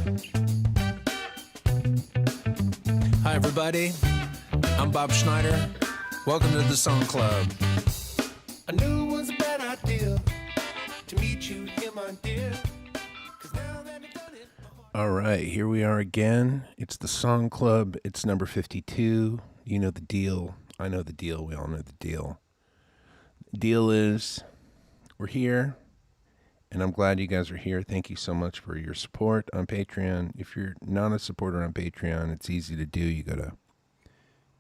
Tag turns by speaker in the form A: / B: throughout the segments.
A: Hi, everybody. I'm Bob Schneider. Welcome to the Song Club.
B: I knew it was a bad idea to meet you here, my dear. 'Cause now that you've done it.
C: All right, here we are again. It's the Song Club. It's number 52. You know the deal. I know the deal. We all know the deal. The deal is we're here, and I'm glad you guys are here. Thank you so much for your support on Patreon. If you're not a supporter on Patreon, it's easy to do. You go to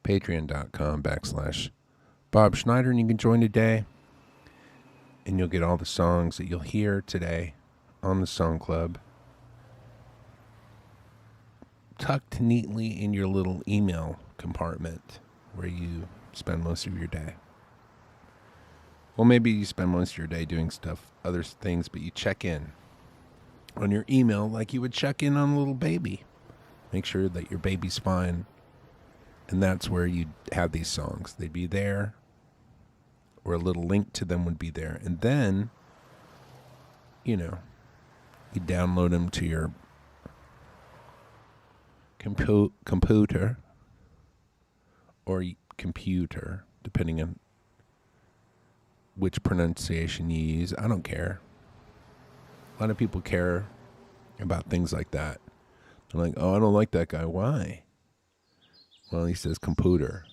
C: patreon.com/Bob Schneider, and you can join today, and you'll get all the songs that you'll hear today on the Song Club tucked neatly in your little email compartment where you spend most of your day. Well, maybe you spend most of your day doing stuff, other things, but you check in on your email like you would check in on a little baby. Make sure that your baby's fine. And that's where you'd have these songs. They'd be there, or a little link to them would be there. And then, you download them to your computer or computer, depending on which pronunciation you use. I don't care. A lot of people care about things like that. They're like, oh, I don't like that guy. Why? Well, he says computer.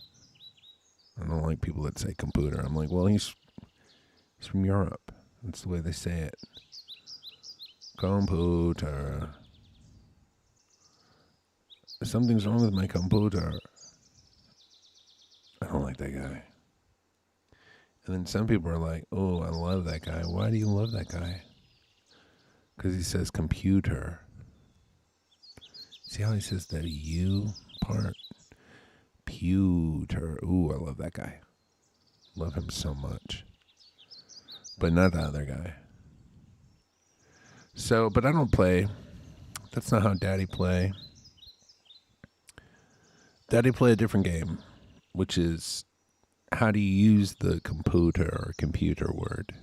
C: I don't like people that say computer. I'm like, well, he's from Europe. That's the way they say it. Computer. Something's wrong with my computer. I don't like that guy. And then some people are like, oh, I love that guy. Why do you love that guy? Because he says computer. See how he says that U part? Pewter. Ooh, I love that guy. Love him so much. But not the other guy. So, but I don't play. That's not how Daddy play. Daddy play a different game, which is how do you use the computer or computer word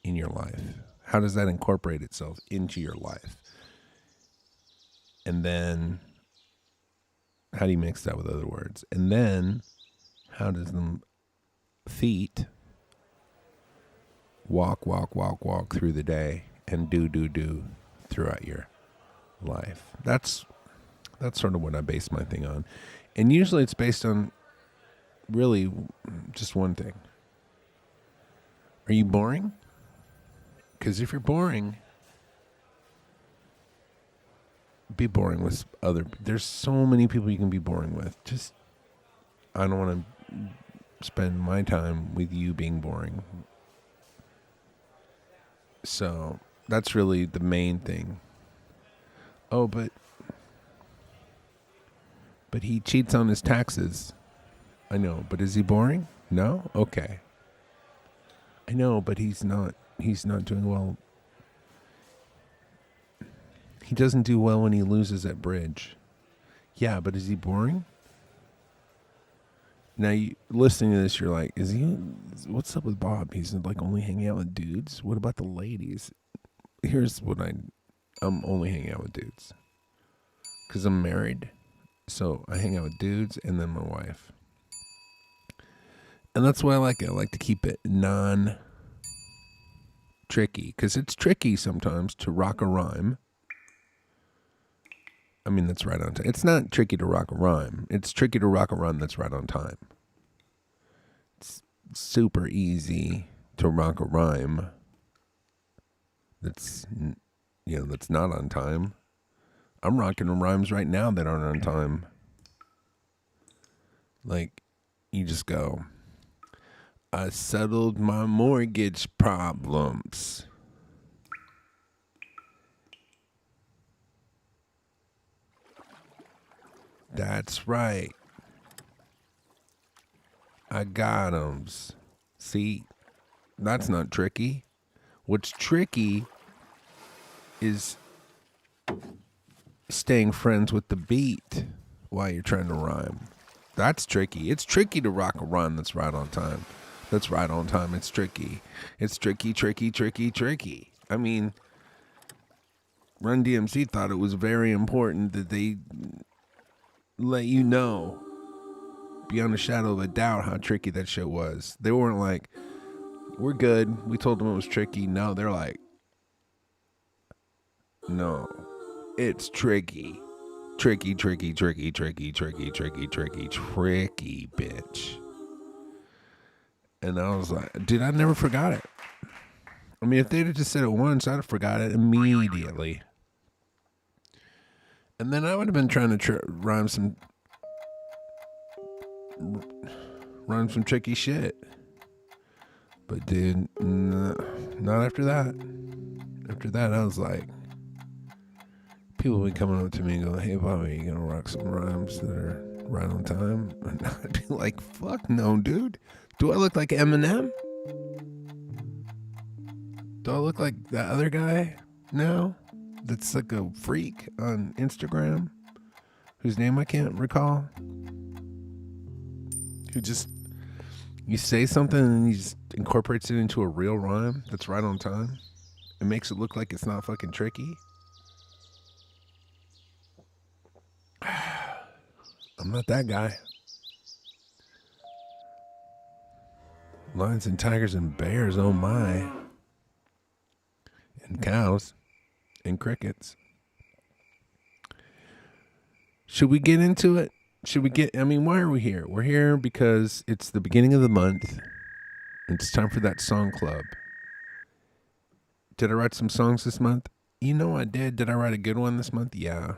C: in your life? How does that incorporate itself into your life? And then how do you mix that with other words? And then how does the feet walk through the day and do throughout your life? That's sort of what I base my thing on. And usually it's based on really just one thing. Are you boring? Because if you're boring, be boring with there's so many people you can be boring with. Just, I don't want to spend my time with you being boring. So that's really the main thing. Oh, but he cheats on his taxes. I know, but is he boring? No? Okay. I know, but he's not doing well. He doesn't do well when he loses at bridge. Yeah, but is he boring? Now, you listening to this, you're like, what's up with Bob? He's like only hanging out with dudes? What about the ladies? Here's what I'm only hanging out with dudes. Because I'm married. So I hang out with dudes and then my wife. And that's why I like it. I like to keep it non-tricky. Because it's tricky sometimes to rock a rhyme. I mean, that's right on time. It's not tricky to rock a rhyme. It's tricky to rock a rhyme that's right on time. It's super easy to rock a rhyme that's not on time. I'm rocking rhymes right now that aren't on time. Like, you just go, I settled my mortgage problems. That's right. I got 'ems. See, that's not tricky. What's tricky is staying friends with the beat while you're trying to rhyme. That's tricky. It's tricky to rock a rhyme that's right on time. That's right on time. It's tricky. It's tricky. I mean, Run DMC thought it was very important that they let you know beyond a shadow of a doubt how tricky that shit was. They weren't like, we're good. We told them it was tricky. No, they're like, no, it's tricky. Tricky, tricky, tricky, tricky, tricky, tricky, tricky, tricky, bitch. And I was like, dude, I never forgot it. I mean, if they'd have just said it once, I'd have forgot it immediately. And then I would have been trying to rhyme some tricky shit. But dude, not after that. After that, I was like, people would be coming up to me and go, hey, Bobby, you gonna rock some rhymes that are right on time? And I'd be like, fuck no, dude. Do I look like Eminem? Do I look like that other guy now that's like a freak on Instagram whose name I can't recall? Who just, you say something and he just incorporates it into a real rhyme that's right on time and makes it look like it's not fucking tricky? I'm not that guy. Lions and tigers and bears, oh my. And cows and crickets. Should we get into it? Why are we here? We're here because it's the beginning of the month. It's time for that song club. Did I write some songs this month? You know I did. Did I write a good one this month? Yeah.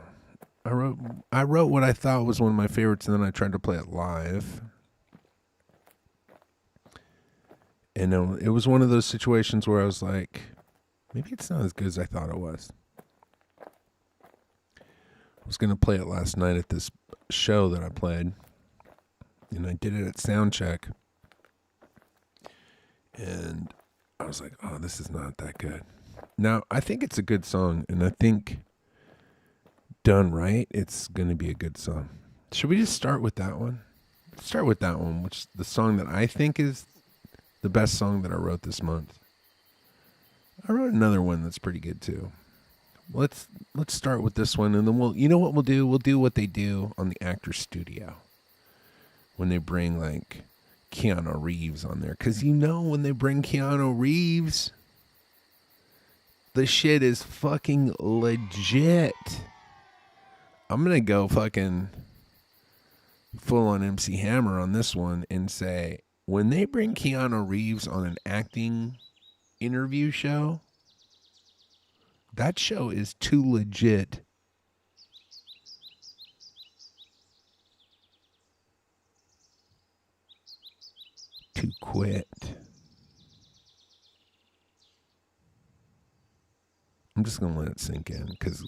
C: I wrote what I thought was one of my favorites, and then I tried to play it live. And it was one of those situations where I was like, maybe it's not as good as I thought it was. I was going to play it last night at this show that I played. And I did it at Soundcheck. And I was like, oh, this is not that good. Now, I think it's a good song. And I think done right, it's going to be a good song. Should we just start with that one? Start with that one, which is the song that I think is the best song that I wrote this month. I wrote another one that's pretty good too. Let's start with this one, and then you know what we'll do? We'll do what they do on the Actors Studio when they bring like Keanu Reeves on there. Because you know when they bring Keanu Reeves, the shit is fucking legit. I'm going to go fucking full on MC Hammer on this one and say, when they bring Keanu Reeves on an acting interview show, that show is too legit to quit. I'm just going to let it sink in because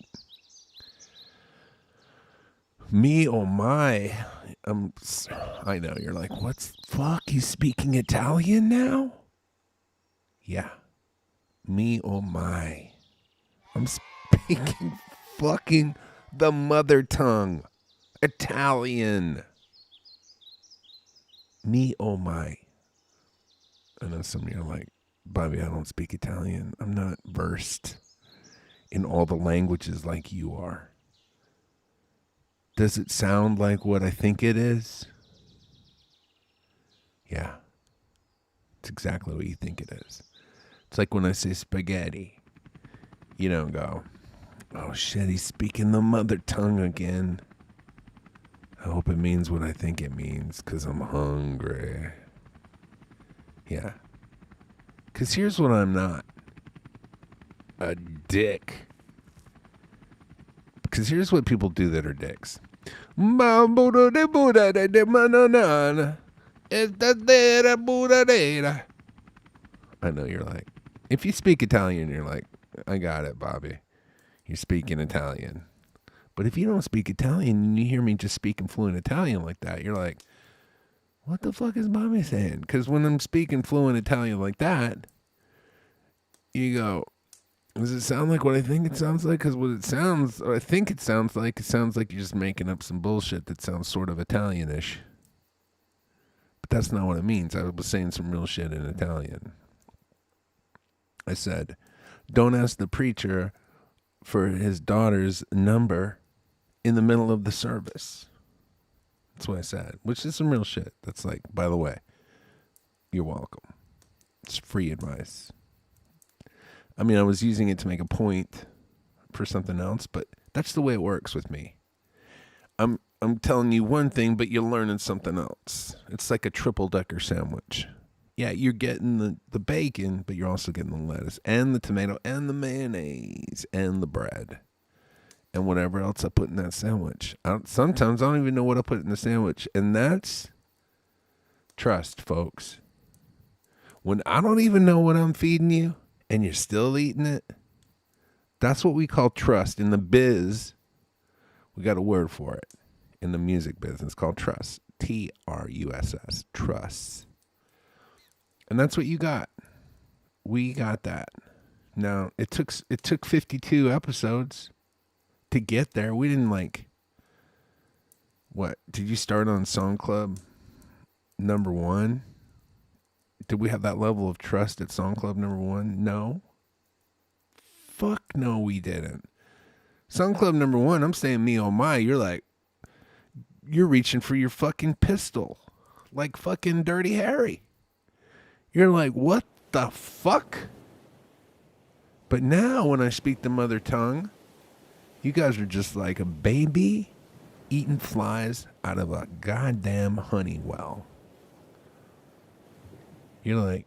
C: me, oh my, I know, you're like, what's fuck? He's speaking Italian now? Yeah. Me, oh my. I'm speaking fucking the mother tongue. Italian. Me, oh my. I know some of you are like, Bobby, I don't speak Italian. I'm not versed in all the languages like you are. Does it sound like what I think it is? Yeah. It's exactly what you think it is. It's like when I say spaghetti. You don't go, oh shit, he's speaking the mother tongue again. I hope it means what I think it means, because I'm hungry. Yeah. Because here's what I'm not. A dick. Because here's what people do that are dicks. I know you're like, if you speak Italian, you're like, I got it, Bobby. You're speaking Italian. But if you don't speak Italian and you hear me just speaking fluent Italian like that, you're like, what the fuck is Bobby saying? Because when I'm speaking fluent Italian like that, you go, does it sound like what I think it sounds like? Because what I think it sounds like you're just making up some bullshit that sounds sort of Italianish. But that's not what it means. I was saying some real shit in Italian. I said, don't ask the preacher for his daughter's number in the middle of the service. That's what I said, which is some real shit. That's like, by the way, you're welcome. It's free advice. I mean, I was using it to make a point for something else, but that's the way it works with me. I'm telling you one thing, but you're learning something else. It's like a triple-decker sandwich. Yeah, you're getting the bacon, but you're also getting the lettuce and the tomato and the mayonnaise and the bread and whatever else I put in that sandwich. Sometimes I don't even know what I put in the sandwich, and that's trust, folks. When I don't even know what I'm feeding you and you're still eating it, that's what we call trust. In the biz, we got a word for it. In the music business, called trust. Truss. Trust. And that's what you got. We got that. Now, it took 52 episodes to get there. We didn't what? Did you start on Song Club number 1? Did we have that level of trust at Song Club number 1? No. Fuck no, we didn't. Song Club number 1, I'm saying me oh my, you're reaching for your fucking pistol. Like fucking Dirty Harry. You're like, what the fuck? But now when I speak the mother tongue, you guys are just like a baby eating flies out of a goddamn honey well. You're like,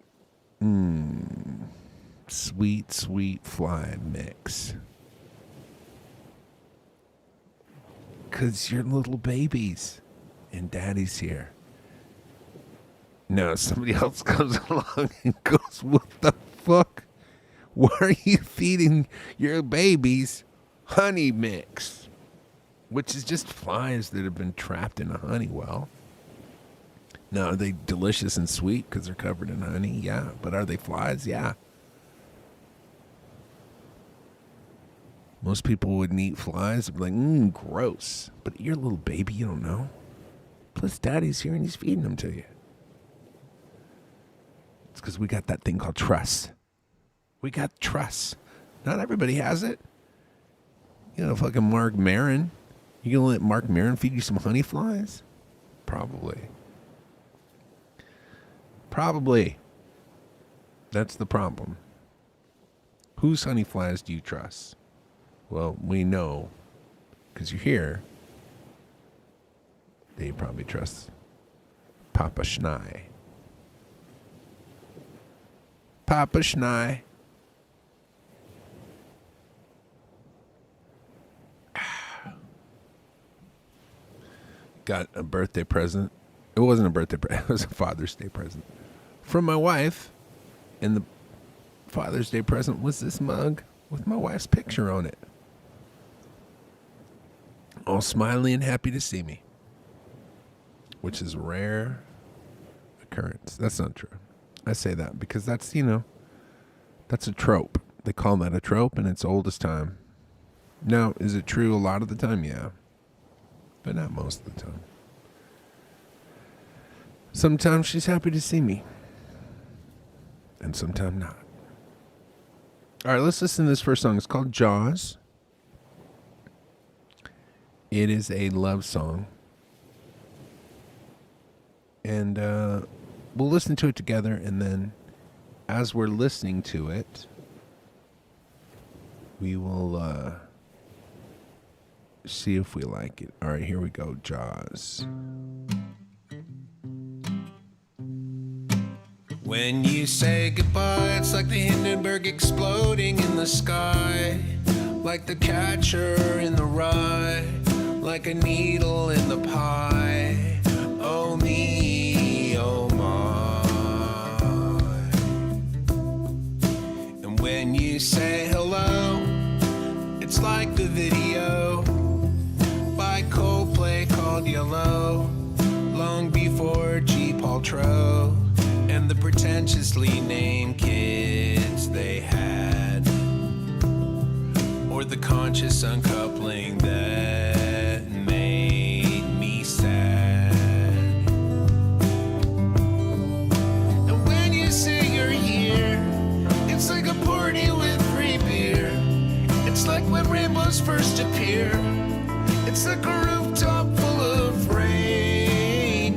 C: sweet, sweet fly mix. 'Cause you're little babies and daddy's here. Now somebody else comes along and goes, what the fuck? Why are you feeding your babies honey mix? Which is just flies that have been trapped in a honey well. Now, are they delicious and sweet because they're covered in honey? Yeah. But are they flies? Yeah. Most people wouldn't eat flies. They'd be like, gross. But you're a little baby, you don't know. Plus, daddy's here and he's feeding them to you. It's because we got that thing called trust. We got trust. Not everybody has it. You know, fucking Mark Maron. You gonna let Mark Maron feed you some honey flies? Probably. That's the problem. Whose honey flies do you trust? Well, we know, because you're here, that you probably trust Papa Schneider. Papa Schneider. Got a birthday present. It wasn't a birthday present. It was a Father's Day present from my wife. And the Father's Day present was this mug with my wife's picture on it. All smiley and happy to see me. Which is a rare occurrence. That's not true. I say that because that's, that's a trope. They call that a trope and it's old as time. Now, is it true a lot of the time? Yeah. But not most of the time. Sometimes she's happy to see me. And sometimes not. All right, let's listen to this first song. It's called Jaws. It is a love song. And we'll listen to it together, and then as we're listening to it, we will see if we like it. All right, here we go. Jaws.
A: When you say goodbye, it's like the Hindenburg exploding in the sky, like the catcher in the rye, like a needle in the pie. Oh me, oh my. And when you say hello, it's like the video by Coldplay called Yellow, long before G. Paltrow and the pretentiously named kids they had, or the conscious uncoupling that made me sad. And when you say you're here, it's like a party with free beer. It's like when first appear. It's like a rooftop full of reindeer.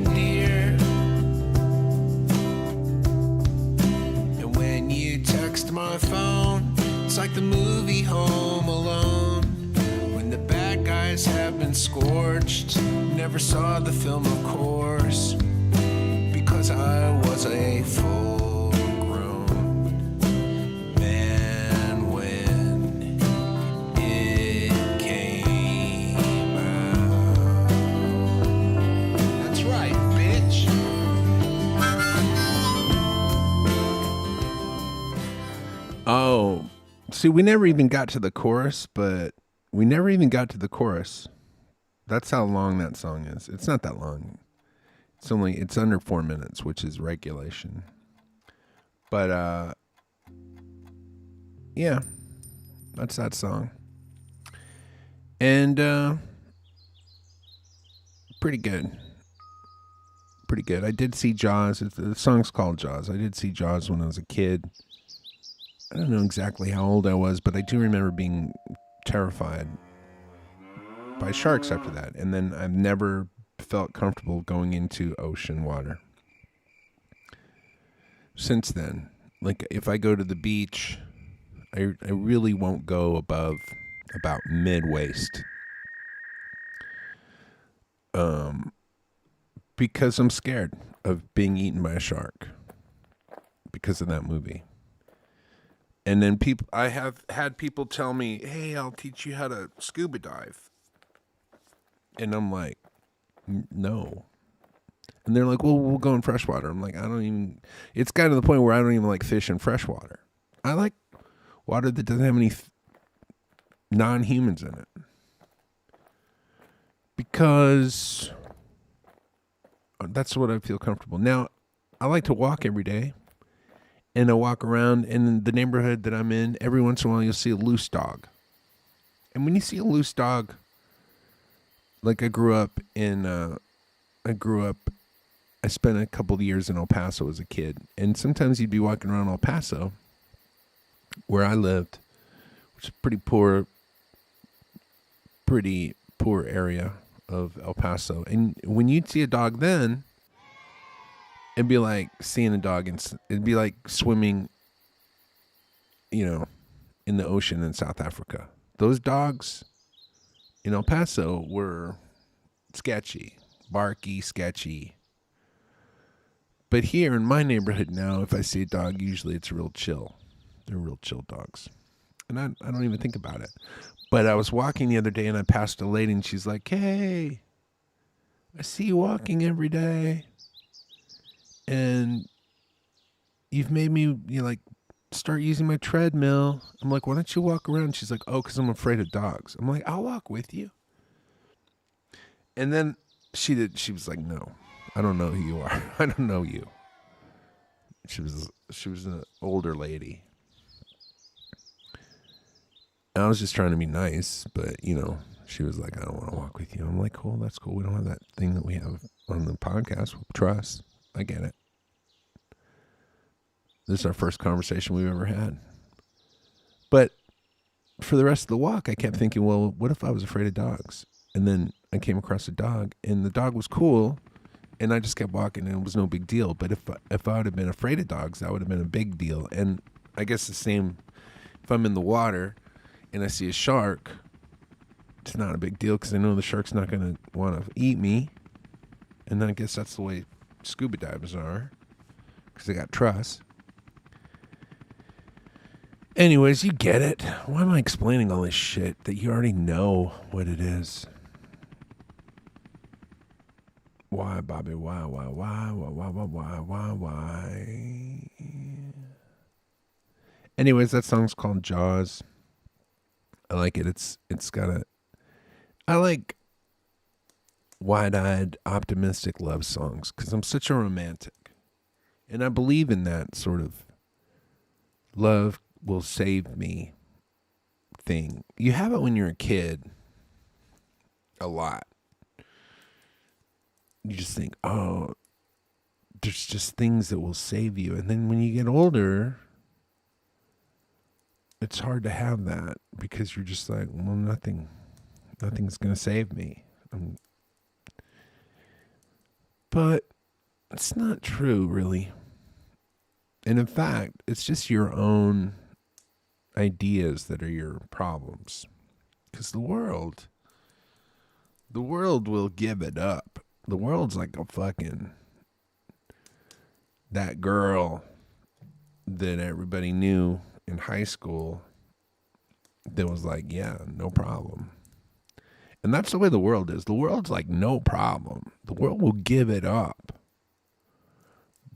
A: And when you text my phone, it's like the movie Home Alone. When the bad guys have been scorched, never saw the film, of course, because I was a full-grown man when it came out. That's right, bitch.
C: Oh, see, we never even got to the chorus, but we never even got to the chorus. That's how long that song is. It's not that long. It's under 4 minutes, which is regulation. But yeah, that's that song. And pretty good. Pretty good. I did see Jaws. The song's called Jaws. I did see Jaws when I was a kid. I don't know exactly how old I was, but I do remember being terrified by sharks after that. And then I've never felt comfortable going into ocean water since then. Like, if I go to the beach, I really won't go above about mid-waist. Because I'm scared of being eaten by a shark because of that movie. And then I have had people tell me, hey, I'll teach you how to scuba dive. And I'm like, no. And they're like, well, we'll go in freshwater. I'm like, it's gotten to the point where I don't even like fish in freshwater. I like water that doesn't have any non-humans in it. Because that's what I feel comfortable. Now, I like to walk every day. And I walk around in the neighborhood that I'm in. Every once in a while, you'll see a loose dog. And when you see a loose dog, like I spent a couple of years in El Paso as a kid. And sometimes you'd be walking around El Paso, where I lived, which is a pretty poor area of El Paso. And when you'd see a dog then, it'd be like seeing a dog, and it'd be like swimming, in the ocean in South Africa. Those dogs in El Paso were sketchy, barky, sketchy. But here in my neighborhood now, if I see a dog, usually it's real chill. They're real chill dogs. And I don't even think about it. But I was walking the other day and I passed a lady and she's like, hey, I see you walking every day. And you've made me start using my treadmill. I'm like, why don't you walk around? She's like, oh, because I'm afraid of dogs. I'm like, I'll walk with you. And then she was like, no, I don't know who you are. I don't know you. She was an older lady. And I was just trying to be nice, but she was like, I don't want to walk with you. I'm like, cool, that's cool. We don't have that thing that we have on the podcast. Trust. I get it. This is our first conversation we've ever had. But for the rest of the walk, I kept thinking, well, what if I was afraid of dogs? And then I came across a dog, and the dog was cool, and I just kept walking, and it was no big deal. But if I would have been afraid of dogs, that would have been a big deal. And I guess the same, if I'm in the water and I see a shark, it's not a big deal because I know the shark's not going to want to eat me. And I guess that's the way scuba divers are, because they got trust. Anyways, you get it. Why am I explaining all this shit that you already know what it is? Why, Bobby? Why? Anyways, that song's called Jaws. I like it. It's got I like wide-eyed, optimistic love songs because I'm such a romantic. And I believe in that sort of love will save me thing. You have it when you're a kid a lot. You just think, oh, there's just things that will save you. And then when you get older, it's hard to have that because you're just like, well, nothing's going to save me. But it's not true, really. And in fact, it's just your own ideas that are your problems. Because the world will give it up. The world's like a fucking, that girl that everybody knew in high school that was like, yeah, no problem. And that's the way the world is. The world's like, no problem. The world will give it up.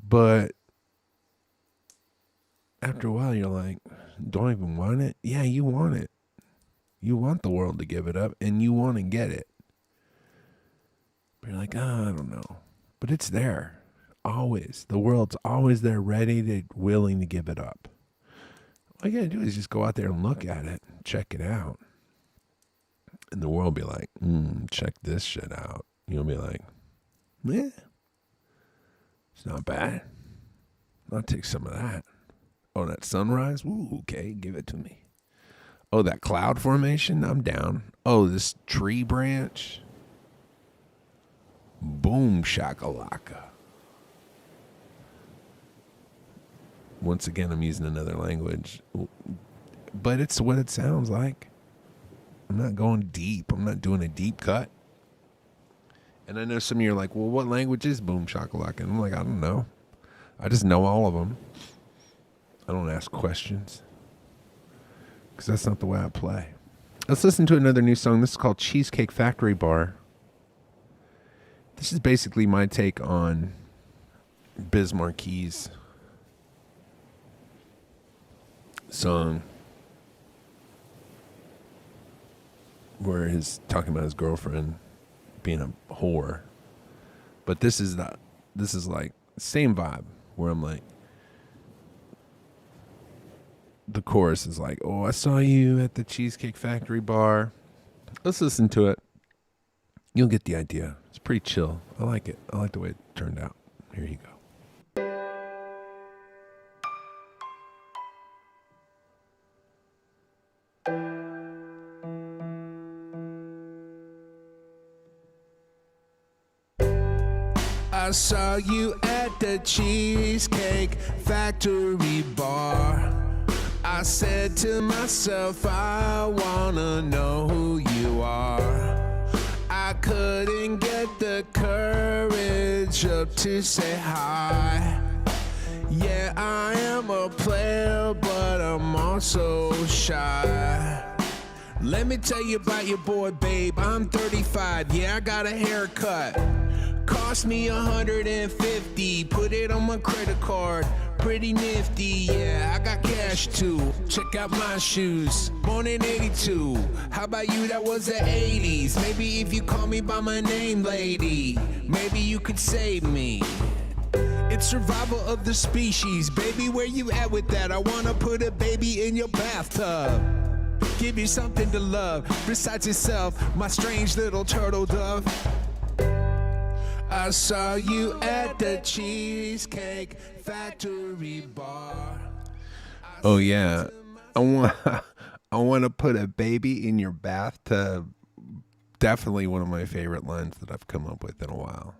C: But after a while, you're like, don't even want it? Yeah, you want it. You want the world to give it up, and you want to get it. But you're like, I don't know. But it's there. Always. The world's always there, willing to give it up. All you got to do is just go out there and look at it, check it out. And the world will be like, check this shit out. You'll be like, yeah, it's not bad. I'll take some of that. Oh, that sunrise? Ooh, okay, give it to me. Oh, that cloud formation? I'm down. Oh, this tree branch? Boom shakalaka. Once again, I'm using another language. But it's what it sounds like. I'm not going deep. I'm not doing a deep cut. And I know some of you are like, well, what language is boom shakalaka? And I'm like, I don't know. I just know all of them. I don't ask questions. Because that's not the way I play. Let's listen to another new song. This is called Cheesecake Factory Bar. This is basically my take on Biz Marquis' song where he's talking about his girlfriend being a whore. But this is like same vibe where I'm like, the chorus is like, oh, I saw you at the Cheesecake Factory Bar. Let's listen to it. You'll get the idea. It's pretty chill. I like it. I like the way it turned out. Here you go.
A: I saw you at the Cheesecake Factory Bar. I said to myself, I wanna know who you are. I couldn't get the courage up to say hi. Yeah, I am a player, but I'm also shy. Let me tell you about your boy, babe. I'm 35, yeah, I got a haircut. Cost me $150, put it on my credit card. Pretty nifty, yeah, I got cash too. Check out my shoes, born in 82. How about you, that was the 80s. Maybe if you call me by my name, lady, maybe you could save me. It's survival of the species, baby, where you at with that? I wanna put a baby in your bathtub. Give you something to love, besides yourself, my strange little turtle dove. I saw you at the Cheesecake Factory Bar.
C: Oh yeah, I want to put a baby in your bathtub. Definitely one of my favorite lines that I've come up with in a while.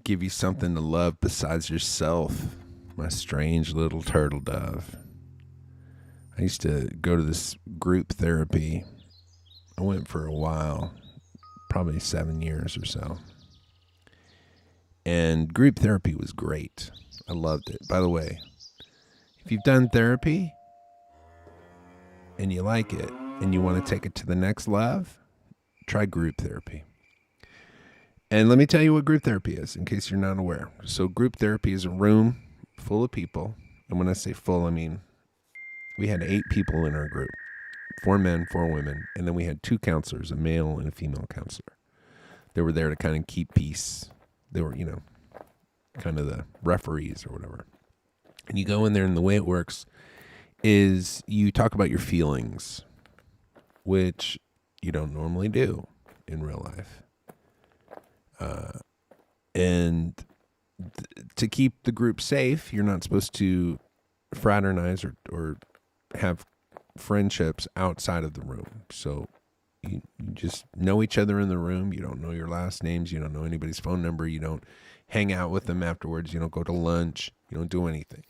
C: Give you something to love besides yourself, my strange little turtle dove. I used to go to this group therapy. I went for a while. Probably 7 years or so. And group therapy was great. I loved it. By the way, if you've done therapy and you like it and you want to take it to the next level, try group therapy. And let me tell you what group therapy is in case you're not aware. So group therapy is a room full of people. And when I say full, I mean we had 8 people in our group. 4 men, 4 women, and then we had 2 counselors, a male and a female counselor. They were there to kind of keep peace. They were, kind of the referees or whatever. And you go in there, and the way it works is you talk about your feelings, which you don't normally do in real life. And to keep the group safe, you're not supposed to fraternize or have friendships outside of the room. So you just know each other in the room. You don't know your last names. You don't know anybody's phone number. You don't hang out with them afterwards. You don't go to lunch. You don't do anything.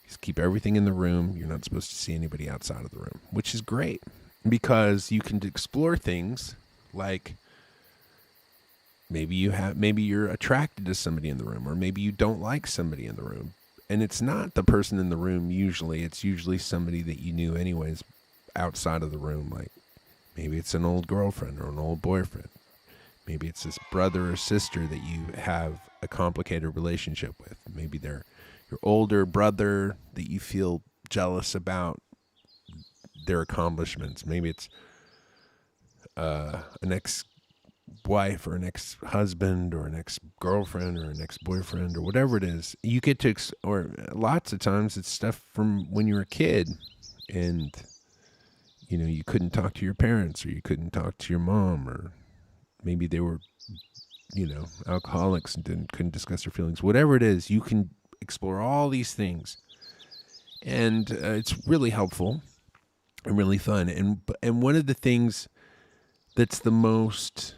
C: You just keep everything in the room. You're not supposed to see anybody outside of the room, which is great because you can explore things like maybe you're attracted to somebody in the room, or maybe you don't like somebody in the room. And it's not the person in the room usually. It's usually somebody that you knew anyways outside of the room. Like maybe it's an old girlfriend or an old boyfriend. Maybe it's this brother or sister that you have a complicated relationship with. Maybe they're your older brother that you feel jealous about their accomplishments. Maybe it's an ex-wife or an ex-husband or an ex-girlfriend or an ex-boyfriend or whatever it is. You get to, or lots of times it's stuff from when you were a kid and, you know, you couldn't talk to your parents or you couldn't talk to your mom, or maybe they were, you know, alcoholics and couldn't discuss their feelings. Whatever it is, you can explore all these things. And it's really helpful and really fun. And one of the things that's the most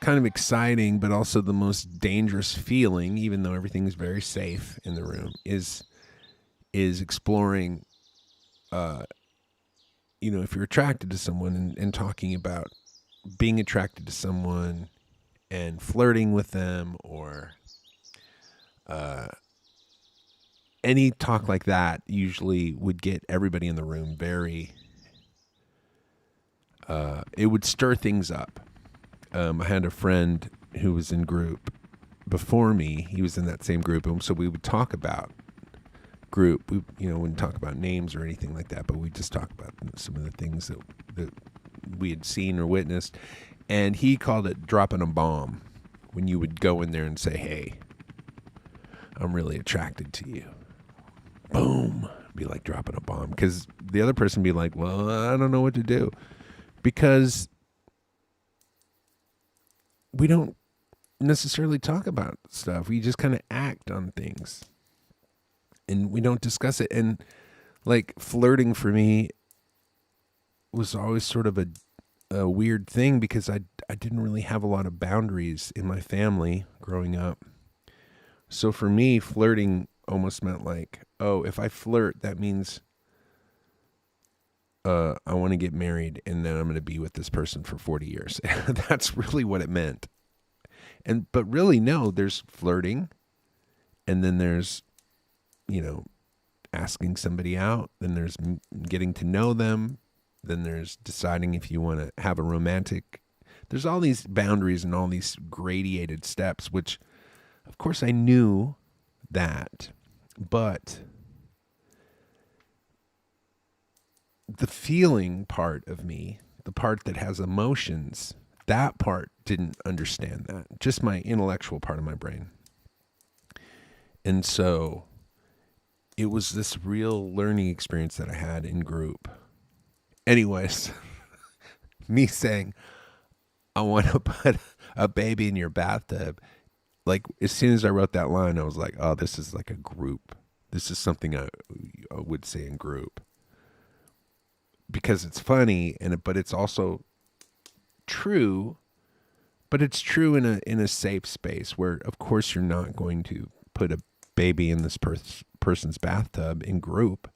C: kind of exciting, but also the most dangerous feeling, even though everything is very safe in the room, is exploring, you know, if you're attracted to someone and talking about being attracted to someone and flirting with them, or any talk like that usually would get everybody in the room very, it would stir things up. I had a friend who was in group before me. He was in that same group. And so we would talk about group. We, you know, wouldn't talk about names or anything like that, but we just talk about some of the things that we had seen or witnessed. And he called it dropping a bomb, when you would go in there and say, hey, I'm really attracted to you. Boom. Be like dropping a bomb. Because the other person be like, well, I don't know what to do. Because we don't necessarily talk about stuff. We just kind of act on things. And we don't discuss it. And like flirting for me was always sort of a weird thing, because I didn't really have a lot of boundaries in my family growing up. So for me, flirting almost meant like, oh, if I flirt, that means I want to get married and then I'm going to be with this person for 40 years. That's really what it meant. But really, no, there's flirting, and then there's, you know, asking somebody out, then there's getting to know them, then there's deciding if you want to have a romantic. There's all these boundaries and all these gradated steps, which, of course, I knew that, but the feeling part of me, the part that has emotions, that part didn't understand that. Just my intellectual part of my brain. And so it was this real learning experience that I had in group. Anyways, me saying, I want to put a baby in your bathtub. Like, as soon as I wrote that line, I was like, oh, this is like a group. This is something I would say in group. Because it's funny, but it's also true. But it's true in a safe space where, of course, you're not going to put a baby in this person's bathtub in group.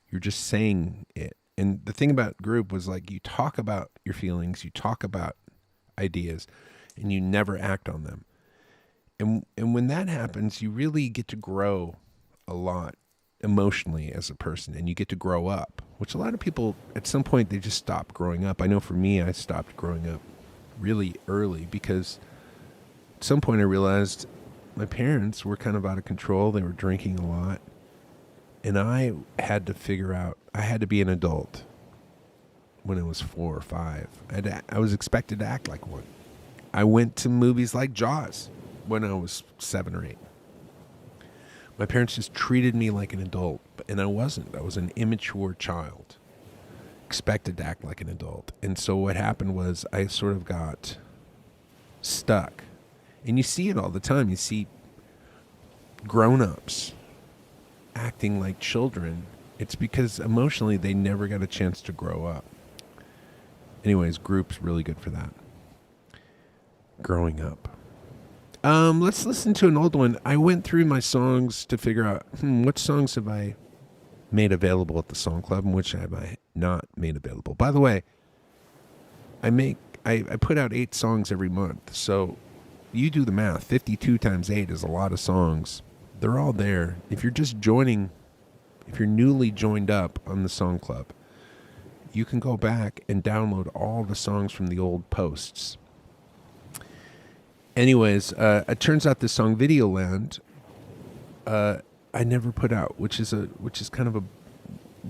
C: You're just saying it. And the thing about group was, like, you talk about your feelings, you talk about ideas, and you never act on them. And when that happens, you really get to grow a lot emotionally as a person, and you get to grow up, which a lot of people, at some point, they just stop growing up. I know for me, I stopped growing up really early, because at some point I realized my parents were kind of out of control. They were drinking a lot. And I had to figure out, I had to be an adult when I was 4 or 5. I was expected to act like one. I went to movies like Jaws when I was 7 or 8. My parents just treated me like an adult, and I wasn't. I was an immature child, expected to act like an adult. And so what happened was I sort of got stuck. And you see it all the time. You see grown-ups acting like children It's because emotionally they never got a chance to grow up. Anyways, Group's really good for that. Growing up. Let's listen to an old one. I went through my songs to figure out, which songs have I made available at the Song Club and which have I not made available. By the way, I put out 8 songs every month. So you do the math. 52 times 8 is a lot of songs. They're all there. If you're just joining, if you're newly joined up on the Song Club, you can go back and download all the songs from the old posts. Anyways, it turns out this song "VIDEOLAND" I never put out, which is kind of a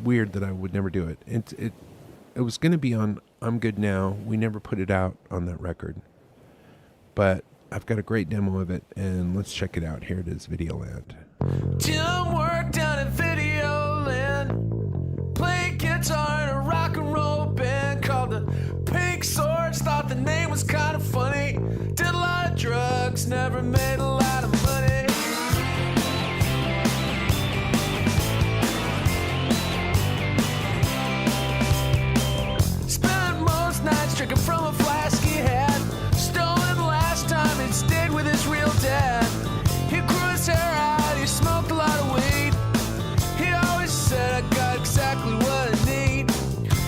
C: weird that I would never do it. It was going to be on "I'm Good Now." We never put it out on that record, but I've got a great demo of it, and let's check it out. Here it is, "VIDEOLAND."
A: Tim worked down at VIDEOLAND, played guitar in a rock and roll band called the Pink Swords. Thought the name was kind of funny. Did a lot of drugs, never made a lot of money. Spent most nights drinking from a flask he had, stolen last time and stayed with his real dad. He grew his hair out, he smoked a lot of weed. He always said, I got exactly what I need.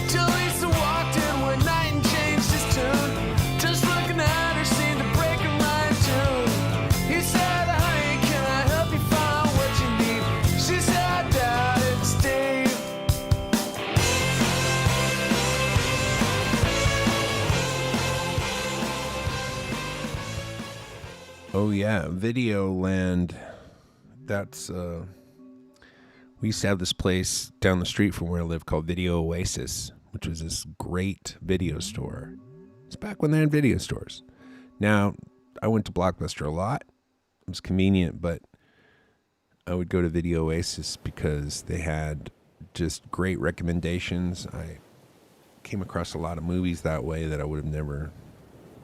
A: Till Lisa walked in one night and changed his tune. Just looking at her seemed to break him right in two. He said, honey, can I help you find what you need? She said, I doubt it, Steve.
C: Oh yeah, VIDEOLAND. That's we used to have this place down the street from where I live called Video Oasis, which was this great video store. It's back when they had video stores. Now, I went to Blockbuster a lot. It was convenient, but I would go to Video Oasis because they had just great recommendations. I came across a lot of movies that way that I would have never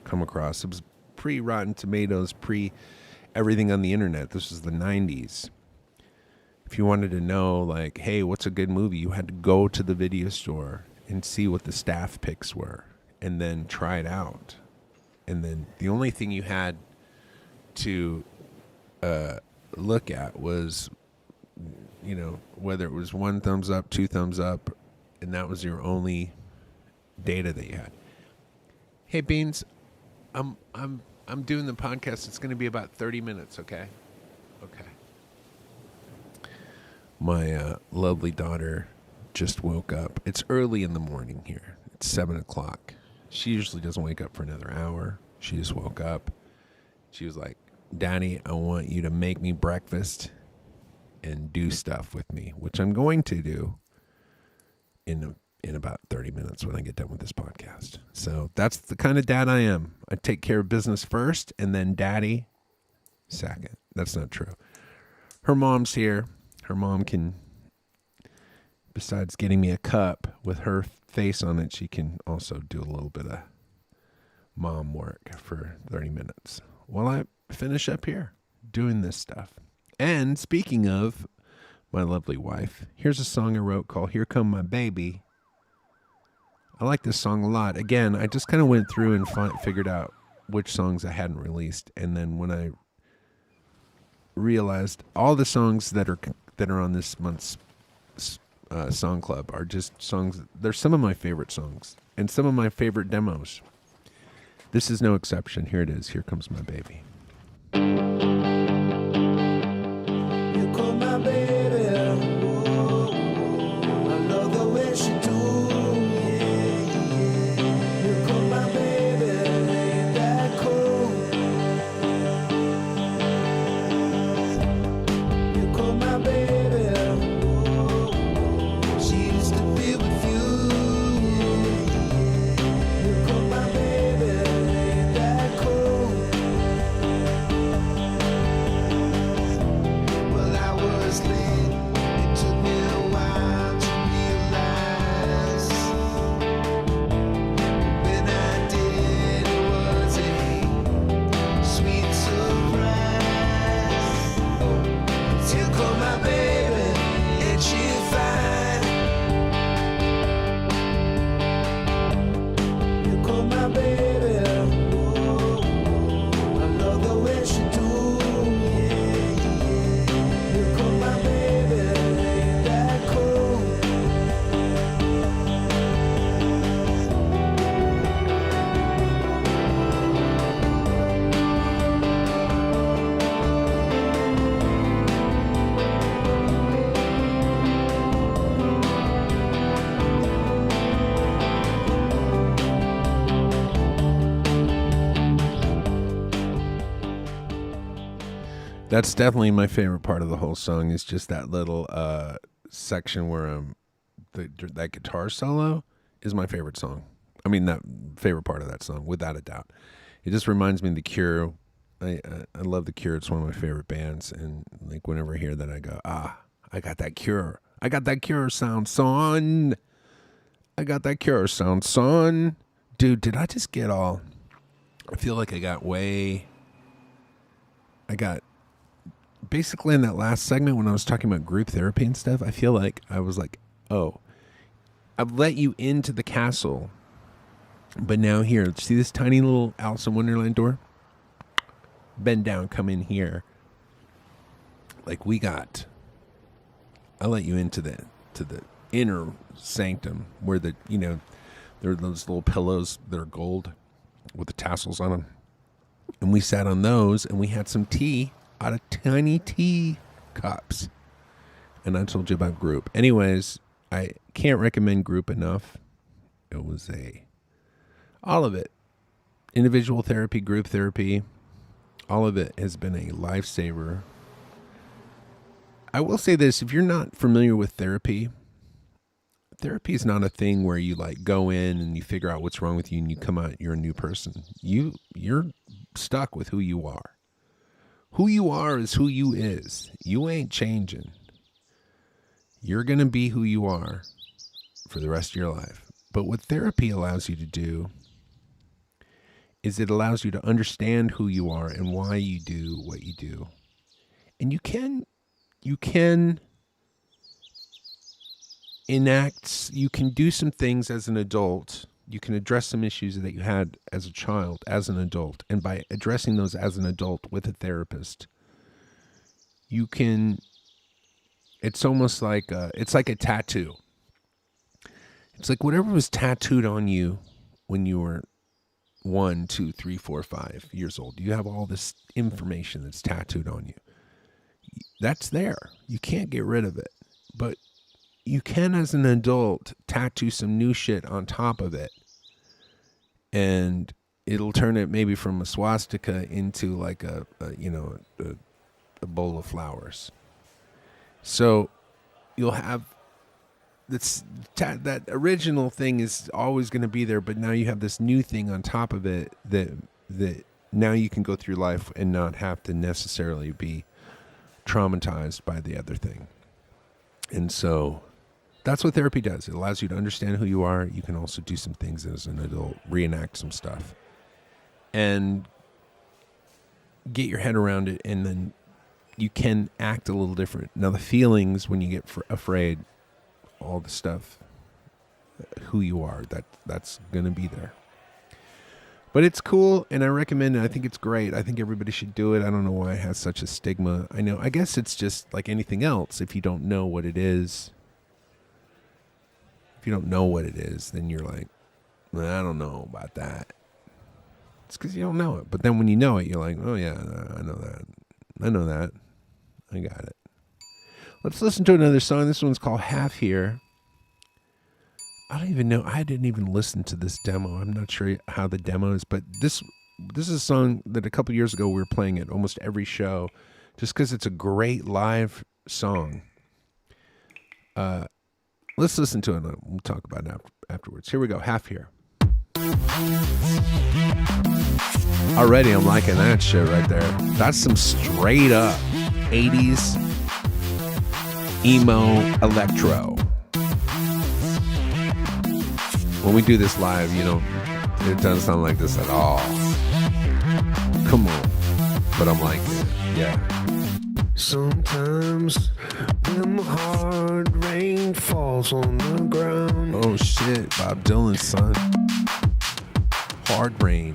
C: come across. It was pre-Rotten Tomatoes, pre-everything on the internet. This was the 90s. If you wanted to know, like, hey, what's a good movie, you had to go to the video store and see what the staff picks were and then try it out. And then the only thing you had to look at was, you know, whether it was 1 thumbs up, 2 thumbs up, and that was your only data that you had. Hey, Beans, I'm doing the podcast. It's going to be about 30 minutes, okay? Okay. My lovely daughter just woke up. It's early in the morning here. It's 7 o'clock. She usually doesn't wake up for another hour. She just woke up. She was like, Daddy, I want you to make me breakfast and do stuff with me, which I'm going to do in about 30 minutes when I get done with this podcast. So that's the kind of dad I am. I take care of business first and then daddy second. That's not true. Her mom's here. Her mom can, besides getting me a cup with her face on it, she can also do a little bit of mom work for 30 minutes while I finish up here doing this stuff. And speaking of my lovely wife, here's a song I wrote called Here Come My Baby. I like this song a lot. Again, I just kind of went through and figured out which songs I hadn't released. And then when I realized all the songs that are on this month's Song Club are just songs. They're some of my favorite songs and some of my favorite demos. This is no exception. Here it is. Here Comes My Baby.
B: Here come my baby. Whoa, I love the way she do. Yeah, yeah. Here come my baby. Ain't that cool? Here come my baby. Whoa, she used to be with you. Yeah, yeah. Here come my baby. Ain't that cool? call my baby. Whoa, I love the way she do. Yeah, yeah. You call my baby. Ain't that cool?
C: That's definitely my favorite part of the whole song. Is just that little section where that guitar solo is my favorite song. I mean, that favorite part of that song, without a doubt. It just reminds me of The Cure. I love The Cure. It's one of my favorite bands, and like whenever I hear that, I go, I got that Cure. I got that Cure sound, son. I got that Cure sound, son. Dude, did I just get all? I feel like I got basically in that last segment when I was talking about group therapy and stuff, I feel like I was like, oh, I've let you into the castle, but now here, see this tiny little Alice in Wonderland door? Bend down, come in here. Like I let you into the inner sanctum where there are those little pillows that are gold with the tassels on them. And we sat on those and we had some tea out of tiny tea cups. And I told you about group. Anyways, I can't recommend group enough. It was all of it. Individual therapy, group therapy, all of it has been a lifesaver. I will say this, if you're not familiar with therapy is not a thing where you like go in and you figure out what's wrong with you and you come out, you're a new person. You're stuck with who you are. Who you are is who you is. You ain't changing. You're going to be who you are for the rest of your life. But what therapy allows you to do is it allows you to understand who you are and why you do what you do. And you can do some things as an adult. You can address some issues that you had as a child, as an adult. And by addressing those as an adult with a therapist, it's almost like, it's like a tattoo. It's like whatever was tattooed on you when you were 1, 2, 3, 4, 5 years old. You have all this information that's tattooed on you. That's there. You can't get rid of it. But you can, as an adult, tattoo some new shit on top of it. And it'll turn it maybe from a swastika into like a bowl of flowers. So you'll have that original thing is always going to be there, but now you have this new thing on top of it that now you can go through life and not have to necessarily be traumatized by the other thing. And so that's what therapy does. It allows you to understand who you are. You can also do some things as an adult, reenact some stuff, and get your head around it, and then you can act a little different. Now, the feelings when you get afraid, all the stuff, who you are, that's going to be there. But it's cool, and I recommend it. I think it's great. I think everybody should do it. I don't know why it has such a stigma. I guess it's just like anything else. If you don't know what it is, then you're like, I don't know about that. It's because you don't know it. But then when you know it, you're like, oh yeah, I know that. I got it. Let's listen to another song. This one's called Half Here. I don't even know. I didn't even listen to this demo. I'm not sure how the demo is, but this is a song that a couple years ago we were playing at almost every show just because it's a great live song. Let's listen to it and we'll talk about it afterwards. Here we go. Half Here. Already I'm liking that shit right there. That's some straight up 80s emo electro. When we do this live, it doesn't sound like this at all. Come on. But I'm like it. Yeah.
B: Sometimes when the hard rain falls on the ground.
C: Oh shit, Bob Dylan, son. Hard Rain.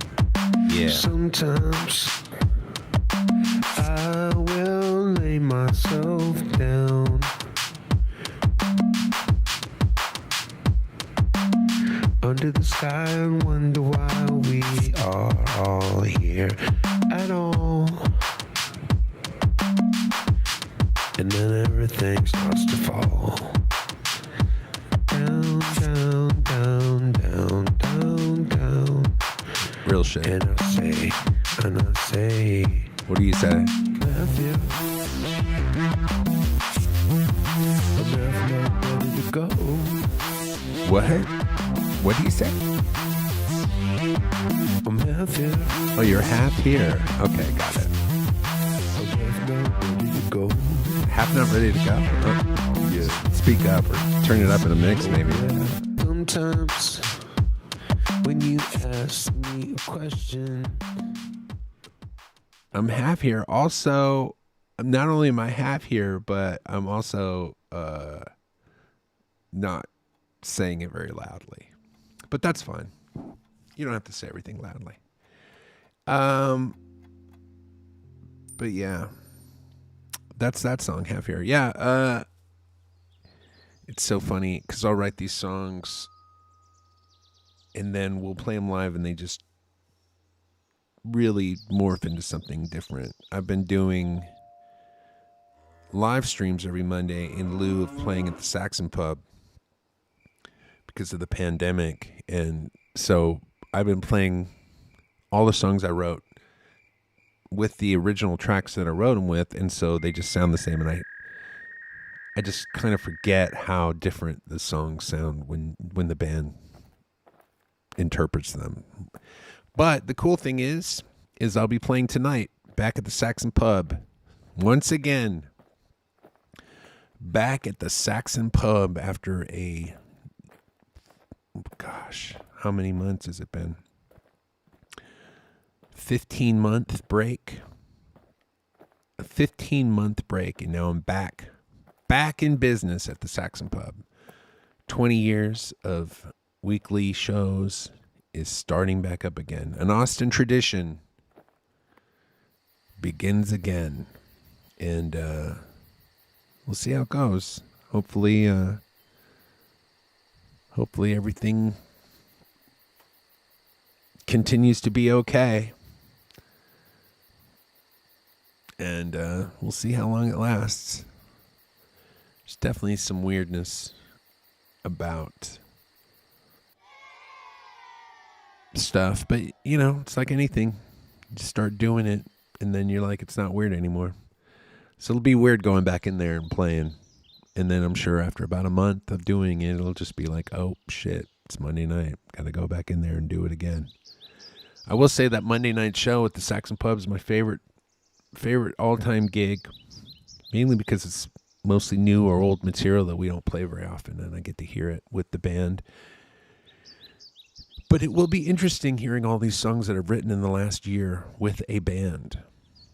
C: Yeah.
A: Sometimes I will lay myself down under the sky and wonder why we are all here at all. And then everything starts to fall. Down, down, down, down, down, down.
C: Real shit.
A: And I say,
C: What do you say?
A: Matthew, I'm not ready to go.
C: What? What do you say?
A: I'm Matthew,
C: Oh, you're half here. Okay, got it.
A: I'm not ready to go.
C: Half not ready to go? Oh, you speak up or turn it up in a mix, maybe.
A: Sometimes when you ask me a question,
C: I'm half here. Also, not only am I half here, but I'm also not saying it very loudly. But that's fine. You don't have to say everything loudly. But yeah, that's that song, Half Here. Yeah, it's so funny because I'll write these songs and then we'll play them live and they just really morph into something different. I've been doing live streams every Monday in lieu of playing at the Saxon Pub because of the pandemic. And so I've been playing all the songs I wrote with the original tracks that I wrote them with, and so they just sound the same. And I just kind of forget how different the songs sound when the band interprets them. But the cool thing is I'll be playing tonight back at the Saxon Pub once again. Back at the Saxon Pub after how many months has it been? 15-month break. A 15-month break, and now I'm back in business at the Saxon Pub. 20 years of weekly shows is starting back up again. An Austin tradition begins again. And we'll see how it goes. Hopefully everything continues to be okay. And we'll see how long it lasts. There's definitely some weirdness about stuff, but it's like anything. You just start doing it, and then you're like, it's not weird anymore. So it'll be weird going back in there and playing. And then I'm sure after about a month of doing it, it'll just be like, oh, shit, it's Monday night. Got to go back in there and do it again. I will say that Monday night show at the Saxon Pub is my favorite all-time gig, mainly because it's mostly new or old material that we don't play very often, and I get to hear it with the band. But it will be interesting hearing all these songs that I've written in the last year with a band,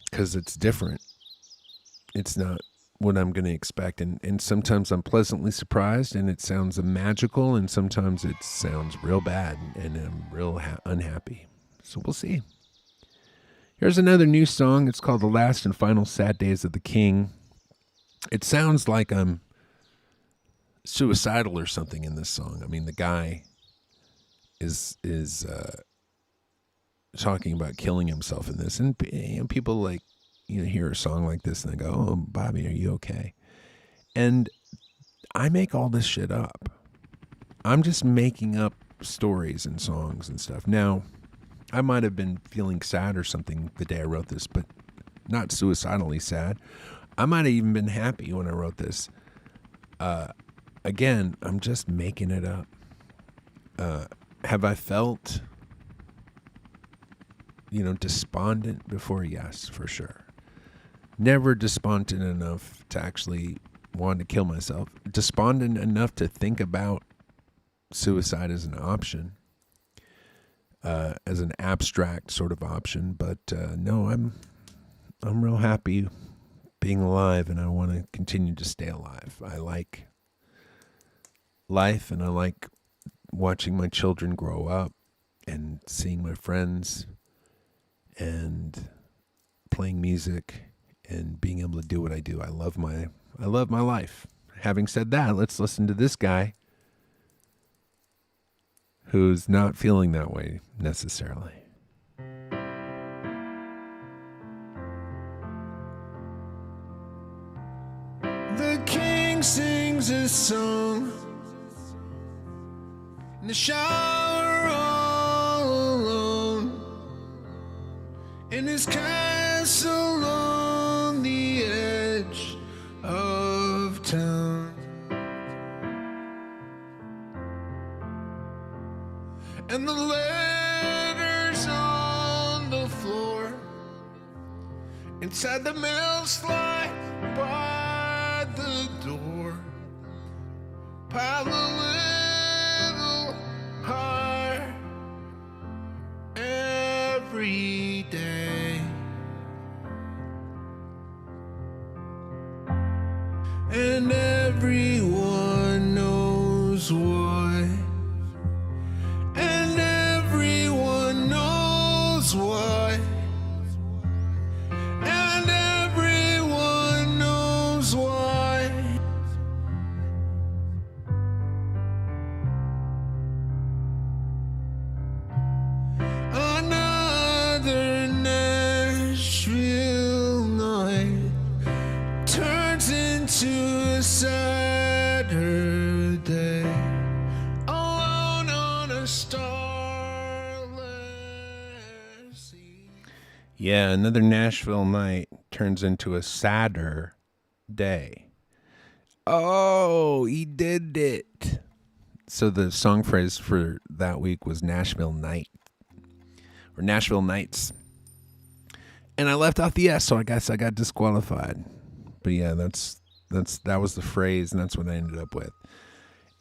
C: because it's different. It's not what I'm going to expect, and sometimes I'm pleasantly surprised, and it sounds magical, and sometimes it sounds real bad, and I'm real unhappy. So we'll see. Here's another new song. It's called The Last and Final Sad Days of the King. It sounds like I'm suicidal or something in this song. I mean, the guy is talking about killing himself in this. And people hear a song like this and they go, oh, Bobby, are you okay? And I make all this shit up. I'm just making up stories and songs and stuff. Now, I might have been feeling sad or something the day I wrote this, but not suicidally sad. I might have even been happy when I wrote this. Again, I'm just making it up. Have I felt, despondent before? Yes, for sure. Never despondent enough to actually want to kill myself. Despondent enough to think about suicide as an option. As an abstract sort of option, but no, I'm real happy being alive, and I want to continue to stay alive. I like life, and I like watching my children grow up, and seeing my friends and playing music and being able to do what I do. I love my life. Having said that, let's listen to this guy who's not feeling that way necessarily.
A: The king sings a song in the shower all alone in his castle on the edge of town. And the letters on the floor inside the mail slot by the door pile a little higher every day. And everyone knows why. And everyone knows why. And everyone knows why. Another Nashville night turns into a Saturday, alone on a starless sea.
C: Yeah, another Nashville night turns into a sadder day. Oh, he did it. So the song phrase for that week was Nashville Night, or Nashville Nights. And I left off the S, so I guess I got disqualified. But yeah, that was the phrase, and that's what I ended up with.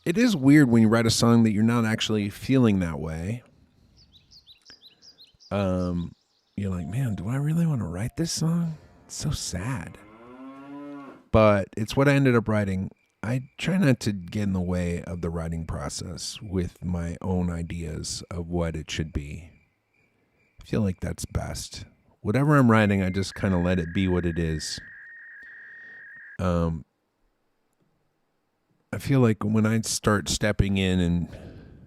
C: It is weird when you write a song that you're not actually feeling that way. You're like, man, do I really want to write this song? It's so sad. But it's what I ended up writing. I try not to get in the way of the writing process with my own ideas of what it should be. I feel like that's best. Whatever I'm writing, I just kind of let it be what it is. I feel like when I start stepping in and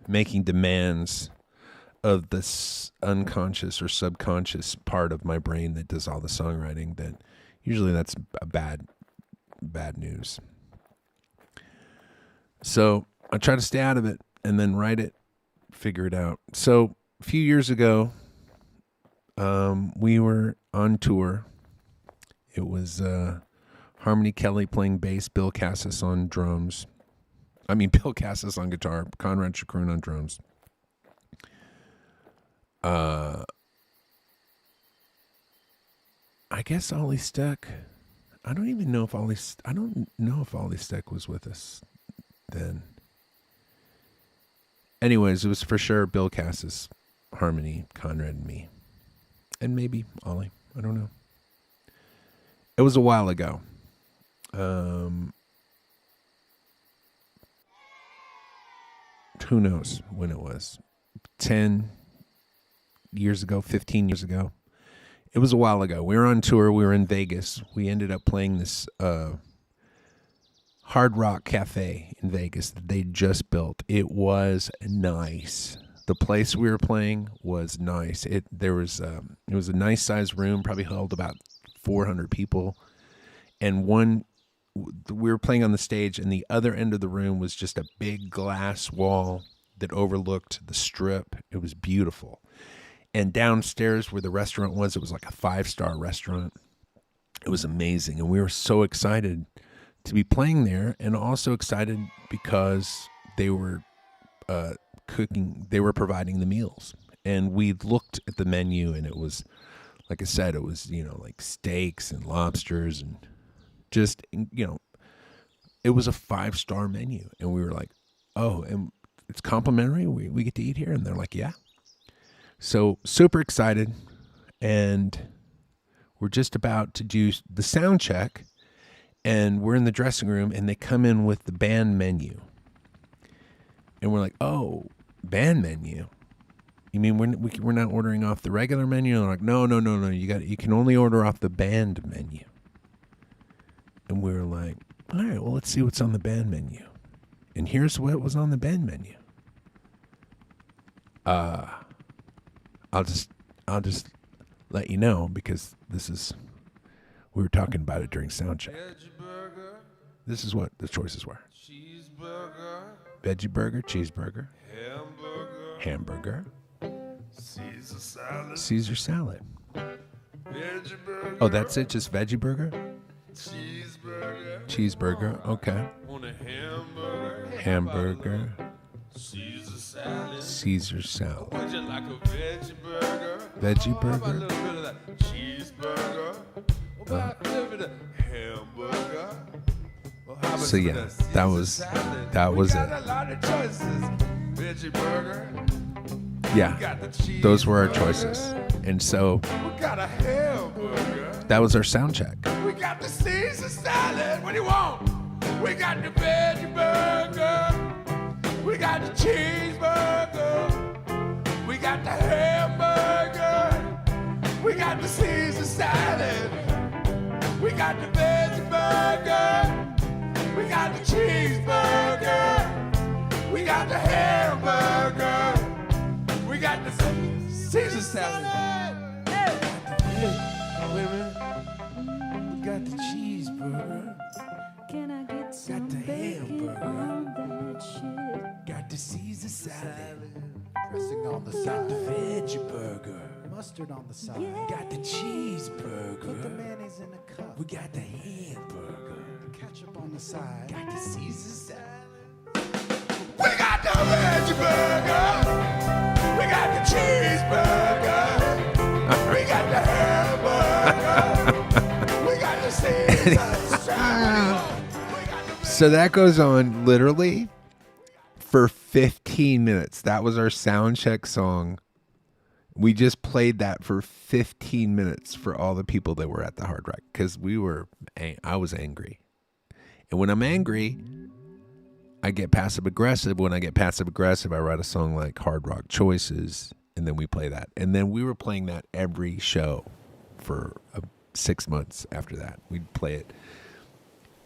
C: making demands of this unconscious or subconscious part of my brain that does all the songwriting, that usually that's a bad news. So I try to stay out of it and then write it, figure it out. So a few years ago, we were on tour. It was Harmony Kelly playing bass, Bill Cassis on drums. Bill Cassis on guitar, Conrad Chacroon on drums. I guess Ollie Steck. I don't know if Ollie Steck was with us then. Anyways, it was for sure Bill Cassis, Harmony, Conrad, and me. And maybe Ollie. I don't know. It was a while ago. Who knows when it was? 10 years ago, 15 years ago. It was a while ago. We were on tour. We were in Vegas. We ended up playing this Hard Rock Cafe in Vegas that they just built. It was nice. The place we were playing was nice. It was a nice sized room, probably held about 400 people. And we were playing on the stage, and the other end of the room was just a big glass wall that overlooked the Strip. It was beautiful. And downstairs where the restaurant was, it was like a 5-star restaurant. It was amazing. And we were so excited to be playing there, and also excited because they were cooking, they were providing the meals. And we looked at the menu, and it was, like I said, it was, like steaks and lobsters and just, it was a 5-star menu. And we were like, oh, and it's complimentary? We get to eat here? And they're like, yeah. So super excited, and we're just about to do the sound check, and we're in the dressing room, and they come in with the band menu. And we're like, oh, band menu? You mean we're not ordering off the regular menu? They're like, no. You can only order off the band menu. And we were like, all right, well, let's see what's on the band menu. And here's what was on the band menu. I'll just let you know because we were talking about it during sound check. This is what the choices were.
A: Cheeseburger,
C: Veggie burger, cheeseburger,
A: hamburger,
C: hamburger,
A: Caesar salad,
C: Caesar salad.
A: veggie burger,
C: Oh, that's it? Just veggie burger?
A: cheeseburger,
C: Cheeseburger, okay.
A: want a hamburger,
C: Hamburger,
A: Caesar salad.
C: Caesar salad.
A: Would you like a veggie burger?
C: Veggie
A: How about a
C: burger?
A: little bit of that cheeseburger? What about a little bit of hamburger? Well, how about
C: So,
A: some of
C: yeah,
A: Caesar
C: that was
A: salad? We
C: it.
A: got a lot of choices. Veggie burger. We
C: Yeah,
A: got the cheese.
C: those were our choices. And so
A: We got a hamburger.
C: that was our sound check.
A: We got the Caesar salad. What do you want? We got the veggie burger. We got the cheeseburger. We got the hamburger. We got the Caesar salad. We got the veggie burger. We got the cheeseburger. We got the hamburger. We got the Caesar salad. Wait a minute. We got the cheeseburger.
B: Can I get some
A: the
B: bacon
A: hamburger.
B: on that shit?
A: Got the Caesar salad.
D: Dressing on the
A: Got the
D: side,
A: veggie burger.
D: mustard on the side.
A: Got the
D: Put the
A: cheeseburger.
D: mayonnaise in a cup.
A: We got the hamburger.
D: Ketchup on the side.
A: Got the Caesar salad. We got the veggie burger. We got the cheeseburger. We got the hamburger. We got the Caesar salad. We got the
C: So that goes on literally for 15 minutes. That was our sound check song. We just played that for 15 minutes for all the people that were at the Hard Rock because I was angry. And when I'm angry, I get passive aggressive. When I get passive aggressive, I write a song like Hard Rock Choices, and then we play that. And then we were playing that every show for 6 months after that. We'd play it.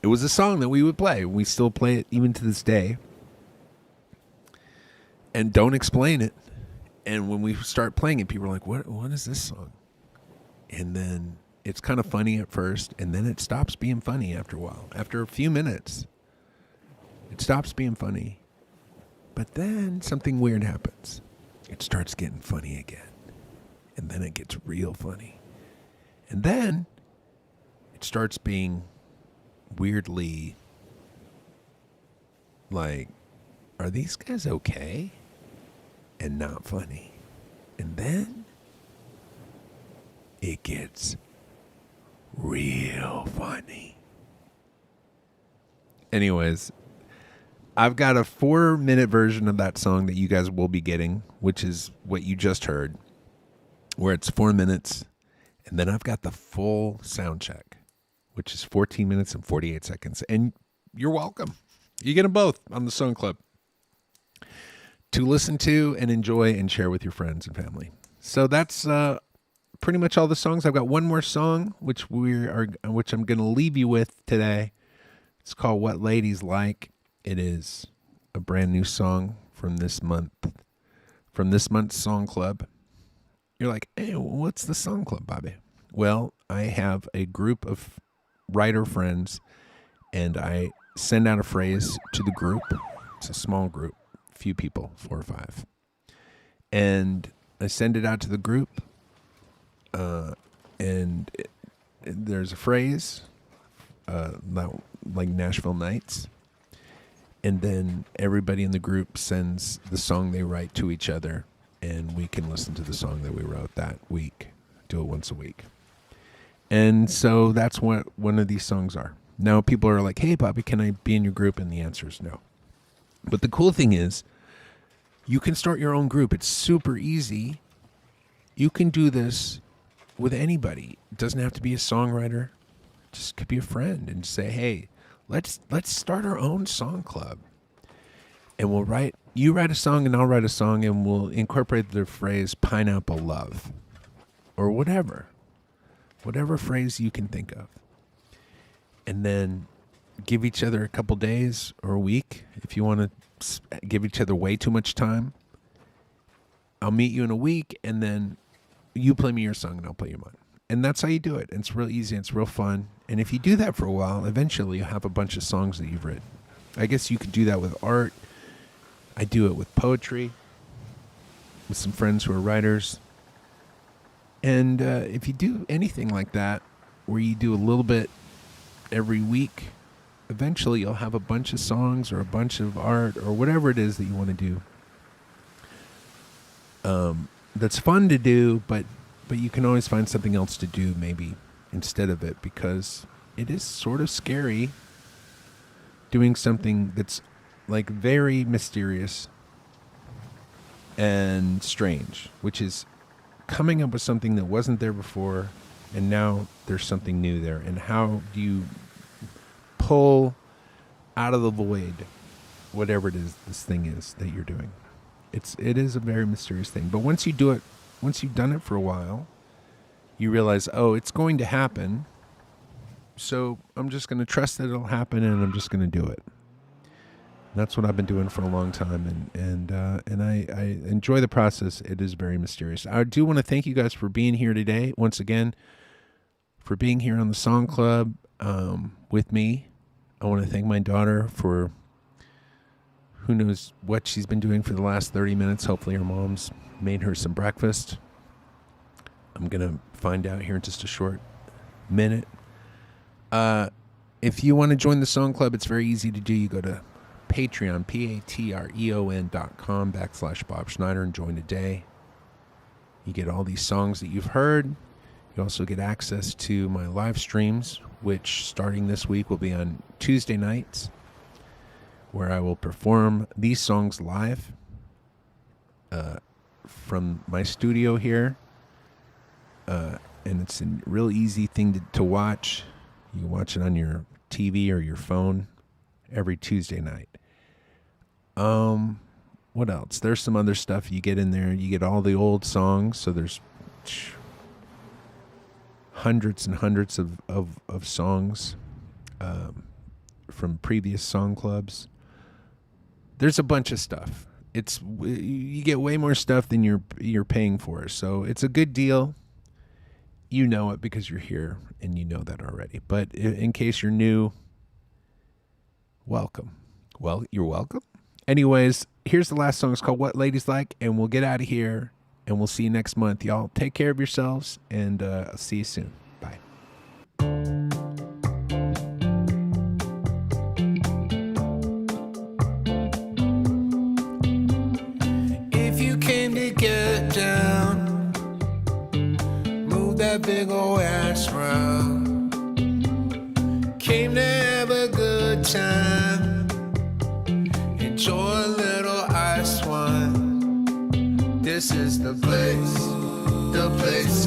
C: It was a song that we would play. We still play it even to this day. And don't explain it. And when we start playing it, people are like, what is this song? And then it's kind of funny at first, and then it stops being funny after a while. After a few minutes, it stops being funny. But then something weird happens. It starts getting funny again. And then it gets real funny. And then it starts being weirdly like, are these guys okay? And not funny. And then it gets real funny. Anyways, I've got a 4-minute version of that song that you guys will be getting, which is what you just heard, where it's 4 minutes. And then I've got the full sound check, which is 14 minutes and 48 seconds. And you're welcome. You get them both on the Song Club to listen to and enjoy and share with your friends and family. So that's pretty much all the songs. I've got one more song, which I'm going to leave you with today. It's called What Ladies Like. It is a brand new song from this month's Song Club. You're like, hey, what's the Song Club, Bobby? Well, I have a group of writer friends, and I send out a phrase to the group. It's a small group, few people, 4 or 5. And I send it out to the group, and there's a phrase, like Nashville Nights, and then everybody in the group sends the song they write to each other, and we can listen to the song that we wrote that week. Do it once a week. And so that's what one of these songs are. Now people are like, hey, Bobby, can I be in your group? And the answer is no. But the cool thing is, you can start your own group. It's super easy. You can do this with anybody. It doesn't have to be a songwriter. It just could be a friend and say, hey, let's start our own song club. And we'll write you write a song and I'll write a song and we'll incorporate the phrase pineapple love or whatever phrase you can think of. And then give each other a couple days or a week. If you want to give each other way too much time, I'll meet you in a week and then you play me your song and I'll play you mine. And that's how you do it. It's real easy. It's real fun. And if you do that for a while, eventually you'll have a bunch of songs that you've written. I guess you could do that with art. I do it with poetry, with some friends who are writers. And if you do anything like that, where you do a little bit every week, eventually you'll have a bunch of songs or a bunch of art or whatever it is that you want to do. That's fun to do, but you can always find something else to do maybe instead of it, because it is sort of scary doing something that's like very mysterious and strange, which is coming up with something that wasn't there before and now there's something new there. And how do you pull out of the void whatever it is this thing is that you're doing? It is a very mysterious thing. But once you do it, once you've done it for a while, you realize, oh, it's going to happen. So I'm just going to trust that it'll happen and I'm just going to do it. That's what I've been doing for a long time, and I enjoy the process. It is very mysterious. I do want to thank you guys for being here today, once again, for being here on the Song Club with me. I want to thank my daughter for who knows what she's been doing for the last 30 minutes. Hopefully her mom's made her some breakfast. I'm going to find out here in just a short minute. If you want to join the Song Club, it's very easy to do. You go to Patreon, patreon.com/Bob Schneider, and join today. You get all these songs that you've heard. You also get access to my live streams, which starting this week will be on Tuesday nights, where I will perform these songs live from my studio here. And it's a real easy thing to watch. You can watch it on your TV or your phone every Tuesday night. What else? There's some other stuff you get in there. You get all the old songs. So there's hundreds and hundreds of songs from previous song clubs. There's a bunch of stuff. You get way more stuff than you're paying for. So it's a good deal. You know it because you're here and you know that already. But in case you're new, welcome. Well, you're welcome. Anyways, here's the last song. It's called What Ladies Like, and we'll get out of here, and we'll see you next month. Y'all take care of yourselves, and I'll see you soon. Bye.
A: If you came to get down, move that big old ass round. Came to have a good time. Enjoy a little ice wine. This is the place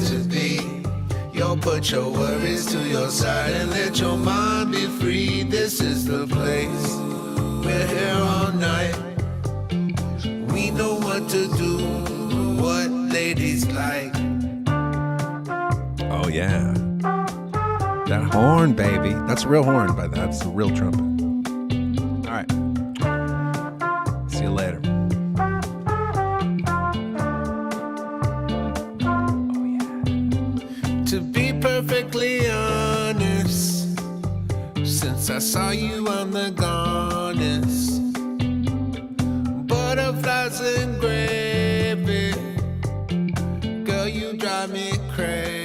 A: to be. Yo, put your worries to your side and let your mind be free. This is the place. We're here all night. We know what to do, what ladies like.
C: Oh, yeah. That horn, baby. That's a real horn, but that's a real trumpet. All right. See you later. Oh, yeah.
A: To be perfectly honest, since I saw you, I'm the gonest. Butterflies and gravy, girl, you drive me crazy.